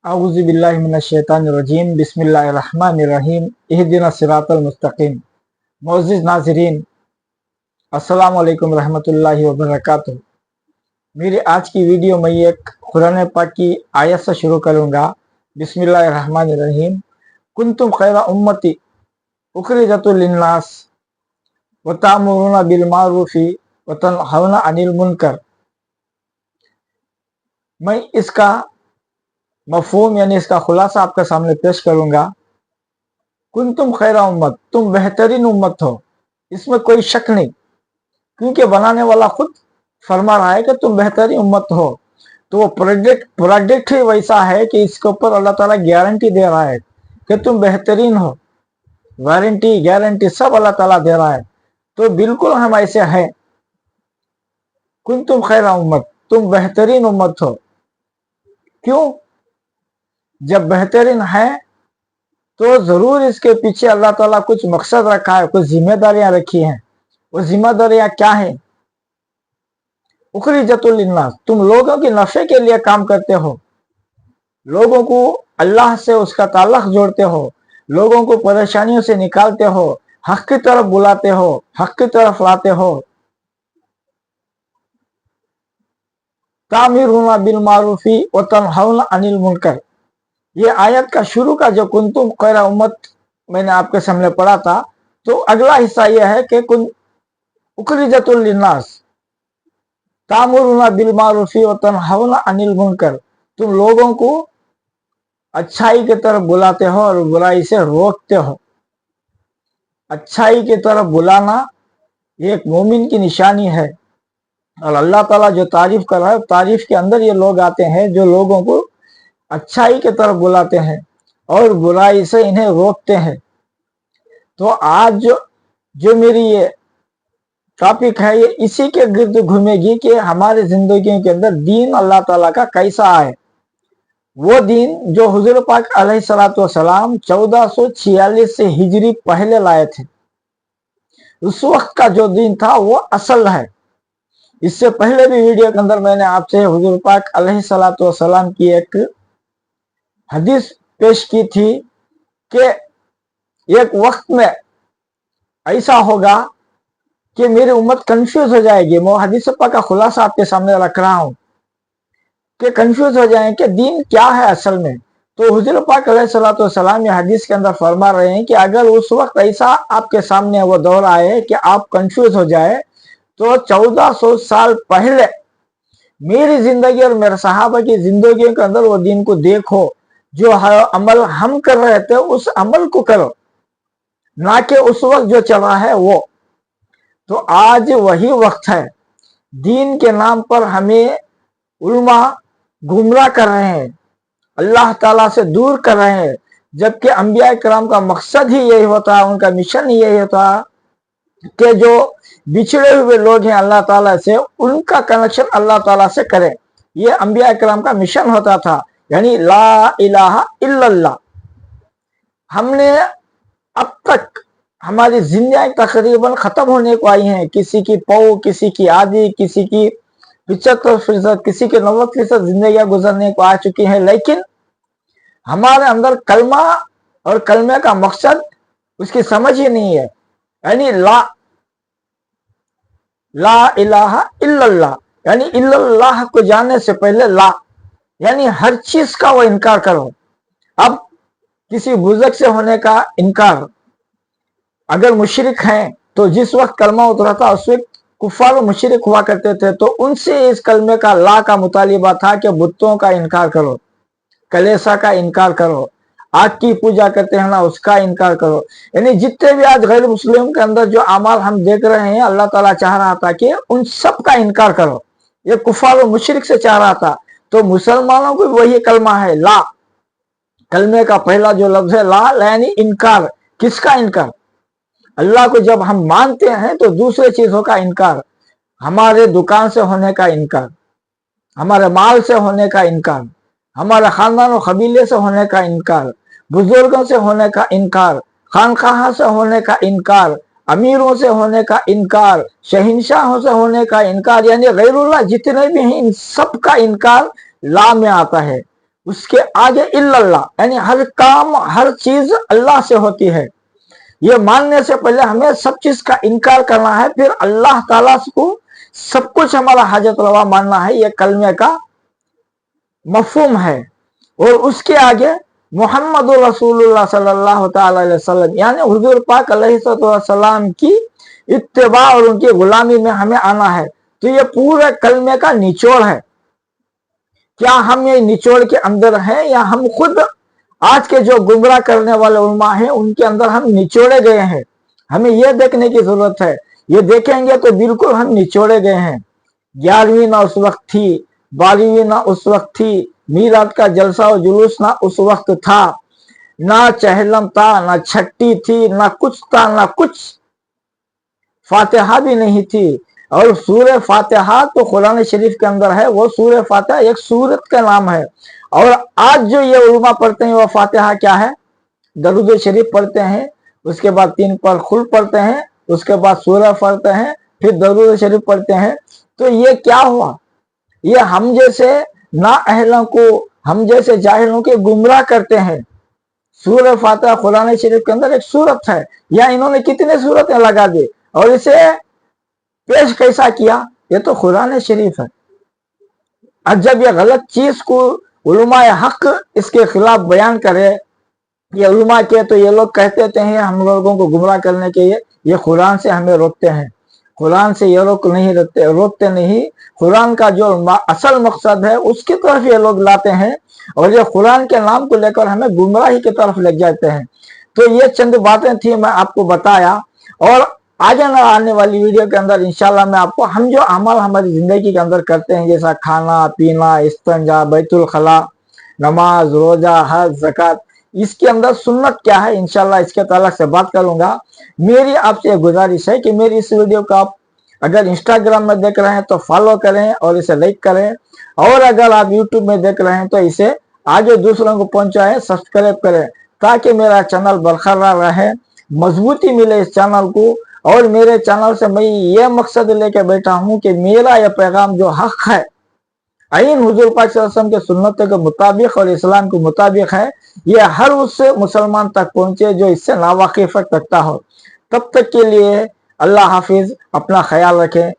अऊज़ु बिल्लाहि मिनश शैतानिर रजीम बिस्मिल्लाहिर रहमानिर रहीम इहदिनस सिरातल मुस्तकीम। मोअज़्ज़िज़ नाज़रीन, अस्सलाम वालेकुम रहमतुल्लाहि व बरकातुहू। मेरी आज की वीडियो में एक कुरान पाक की आयत से शुरू करूँगा। बिस्मिल्लाहिर रहमानिर रहीम। कुंतुम खैरा उम्मती उखरिजतु लिन्नास व तामुरूना बिल मारूफी व तनहौना अनिल मुनकर। मैं इसका मफहूम यानी इसका खुलासा आपके सामने पेश करूंगा। कुंतुम खैरा उम्मत, तुम बेहतरीन उम्मत हो, इसमें कोई शक नहीं, क्योंकि बनाने वाला खुद फरमा रहा है कि तुम बेहतरीन उम्मत हो। तो वो प्रोडक्ट ही वैसा है कि इसके ऊपर अल्लाह ताला गारंटी दे रहा है कि तुम बेहतरीन हो। वारंटी गारंटी सब अल्लाह ताला दे रहा है। तो बिल्कुल हम ऐसे हैं। कुंतुम खैरा उम्मत, तुम बेहतरीन उम्मत हो। क्यों? जब बेहतरीन है तो जरूर इसके पीछे अल्लाह ताला कुछ मकसद रखा है, कुछ जिम्मेदारियां रखी हैं। वो जिम्मेदारियां क्या है? उखरिजतुल लिन्नास, तुम लोगों के नफे के लिए काम करते हो, लोगों को अल्लाह से उसका ताल्लुक जोड़ते हो, लोगों को परेशानियों से निकालते हो, हक की तरफ बुलाते हो, हक की तरफ लाते हो। तामिरूना बिल मारूफी व तनहौना अनिल मुनकर। ये आयत का शुरू का जो कुंतुम खैरा उम्मत मैंने आपके सामने पढ़ा था, तो अगला हिस्सा यह है कि उखरिजतुल लिन्नास तामुरूना बिल मारूफी व तनहौना अनिल मुनकर। तुम लोगों को अच्छाई की तरफ बुलाते हो और बुराई से रोकते हो। अच्छाई की तरफ बुलाना ये एक मोमिन की निशानी है। और अल्लाह ताला जो तारीफ कर रहा है, तारीफ के अंदर ये लोग आते हैं जो लोगों को अच्छाई की तरफ बुलाते हैं और बुराई से इन्हें रोकते हैं। तो आज जो मेरी ये टॉपिक है, ये इसी के गिर्द घूमेगी कि हमारी जिंदगी के अंदर दीन अल्लाह ताला का कैसा है। वो दीन जो हुजूर पाक अलैहिस्सलातु वस्सलाम 1446 से हिजरी पहले लाए थे, उस वक्त का जो दीन था वो असल है। इससे पहले भी वीडियो के अंदर मैंने आपसे हुजूर पाक अलैहिस्सलातु वस्सलाम की एक हदीस पेश की थी कि एक वक्त में ऐसा होगा कि मेरी उम्मत कंफ्यूज हो जाएगी। वो हदीस पाक का खुलासा आपके सामने रख रहा हूं कि कंफ्यूज हो जाएं कि दीन क्या है असल में। तो हुजूर पाक अलैहिस्सलातु वस्सलाम ये हदीस के अंदर फरमा रहे हैं कि अगर उस वक्त ऐसा आपके सामने वो दौर आए कि आप कंफ्यूज हो जाए, तो 1400 साल पहले मेरी जिंदगी और मेरे सहाबा की जिंदगी के अंदर वो दीन को देखो। जो अमल हम कर रहे थे उस अमल को करो, ना कि उस वक्त जो चल रहा है वो। तो आज वही वक्त है। दीन के नाम पर हमें उल्मा गुमराह कर रहे हैं, अल्लाह ताला से दूर कर रहे हैं, जबकि अंबिया कराम का मकसद ही यही होता, उनका मिशन ही यही होता कि जो बिछड़े हुए लोग हैं अल्लाह ताला से, उनका कनेक्शन अल्लाह ताला से करें। ये अंबिया कराम का मिशन होता था, यानी ला इलाहा इल्लल्लाह। हमने अब तक हमारी जिंदगी तकरीबन खत्म होने को आई हैं। किसी की पौ, किसी की आधी, किसी की 75%, किसी के 90% जिंदगी गुजरने को आ चुकी है, लेकिन हमारे अंदर कलमा और कलमे का मकसद उसकी समझ ही नहीं है। यानी ला इलाहा इल्लल्लाह, यानी इल्लल्लाह को जानने से पहले ला, यानी हर चीज का वो इनकार करो। अब किसी बुजुर्ग से होने का इनकार, अगर मुशरिक हैं तो जिस वक्त कलमा उतरा था उस वक्त कुफार और मुशरिक हुआ करते थे, तो उनसे इस कलमे का ला का मुतालिबा था कि बुतों का इनकार करो, कलेसा का इनकार करो, आग की पूजा करते हैं ना उसका इनकार करो। यानी जितने भी आज गैर मुस्लिम के अंदर जो अमाल हम देख रहे हैं, अल्लाह ताला चाह रहा था कि उन सब का इनकार करो। ये कुफार और मुशरिक से चाह रहा था। तो मुसलमानों को वही कलमा है ला। कलमे का पहला जो लफ्ज है ला, यानी इनकार। किसका इनकार? अल्लाह को जब हम मानते हैं तो दूसरे चीजों का इनकार, हमारे दुकान से होने का इनकार, हमारे माल से होने का इनकार, हमारे खानदान और कबीले से होने का इनकार, बुजुर्गों से होने का इनकार, खानकाहा से होने का इनकार, अमीरों से होने का इनकार, शहंशाहों से होने का इनकार, यानी गैरुल्लाह जितने भी हैं इन सब का इनकार ला में आता है। उसके आगे इल्लल्लाह, यानी हर काम हर चीज अल्लाह से होती है। ये मानने से पहले हमें सब चीज का इनकार करना है, फिर अल्लाह ताला को सब कुछ हमारा हाजत रवा मानना है। ये कलमे का मफहूम है। और उसके आगे मोहम्मद रसूलुल्लाह सल्लल्लाहु ताला अलैहि वसल्लम, यानी हुजूर पाक अलैहिस्सलाम की इत्तिबा और उनकी गुलामी में हमें आना है। तो ये पूरे कलमे का निचोड़ है। क्या हम ये निचोड़ के अंदर हैं, या हम खुद आज के जो गुमराह करने वाले उलमा हैं उनके अंदर हम निचोड़े गए हैं? हमें यह देखने की जरूरत है। ये देखेंगे तो बिल्कुल हम निचोड़े गए हैं। 11वीं ना उस वक्त थी, 12वीं ना उस वक्त थी, मीरात का जलसा और जुलूस ना उस वक्त था, ना चहलम था, ना छट्टी थी, ना कुछ था, ना कुछ। फातिहा भी नहीं थी। और सूरह फातिहा तो कुरान शरीफ के अंदर है। वो सूरह फातिहा एक सूरत का नाम है। और आज जो ये उलमा पढ़ते हैं वो फातिहा क्या है? दरूद शरीफ पढ़ते हैं, उसके बाद 3 पर खुल पढ़ते हैं, उसके बाद सूरह पढ़ते हैं, फिर दरूद शरीफ पढ़ते हैं। तो ये क्या हुआ? ये हम जैसे ना अहलों को, हम जैसे जाहिलों के गुमराह करते हैं। सूरह फातिहा कुरान शरीफ के अंदर एक सूरत है, या इन्होंने कितने सूरतें लगा दी और इसे पेश कैसा किया? ये तो कुरान शरीफ है। अब जब ये गलत चीज को उलमा हक इसके खिलाफ बयान करे, ये उलमा के, तो ये लोग कहते हैं हम लोगों को गुमराह करने के लिए ये कुरान से हमें रोकते हैं। कुरान से ये लोग नहीं रोकते नहीं। कुरान का जो असल मकसद है उसकी तरफ ये लोग लाते हैं, और ये कुरान के नाम को लेकर हमें गुमराही की तरफ ले जाते हैं। तो ये चंद बातें थी, मैं आपको बताया। और आगे आने वाली वीडियो के अंदर इंशाल्लाह मैं आपको हम जो अमल हमारी जिंदगी के अंदर करते हैं, जैसा खाना पीना, इस्तिंजा, बैतुल खला, नमाज, रोजा, हज, ज़कात, इसके अंदर सुन्नत क्या है, इंशाल्लाह इसके ताल्लुक से बात करूंगा। मेरी आपसे गुजारिश है कि मेरी इस वीडियो को आप अगर इंस्टाग्राम में देख रहे हैं तो फॉलो करें और इसे लाइक करें, और अगर आप यूट्यूब में देख रहे हैं तो इसे आगे दूसरों को पहुंचाएं, सब्सक्राइब करें, ताकि मेरा चैनल बरकरार रहे, मजबूती मिले इस चैनल को। और मेरे चैनल से मैं ये मकसद लेके बैठा हूं कि मेरा यह पैगाम जो हक है, आइन हुजूर पाक सल्लल्लाहु अलैहि वसल्लम के सुन्नत के मुताबिक और इस्लाम के मुताबिक है, ये हर उस मुसलमान तक पहुंचे जो इससे नावाकिफ रखता हो। तब तक के लिए अल्लाह हाफिज, अपना ख्याल रखें।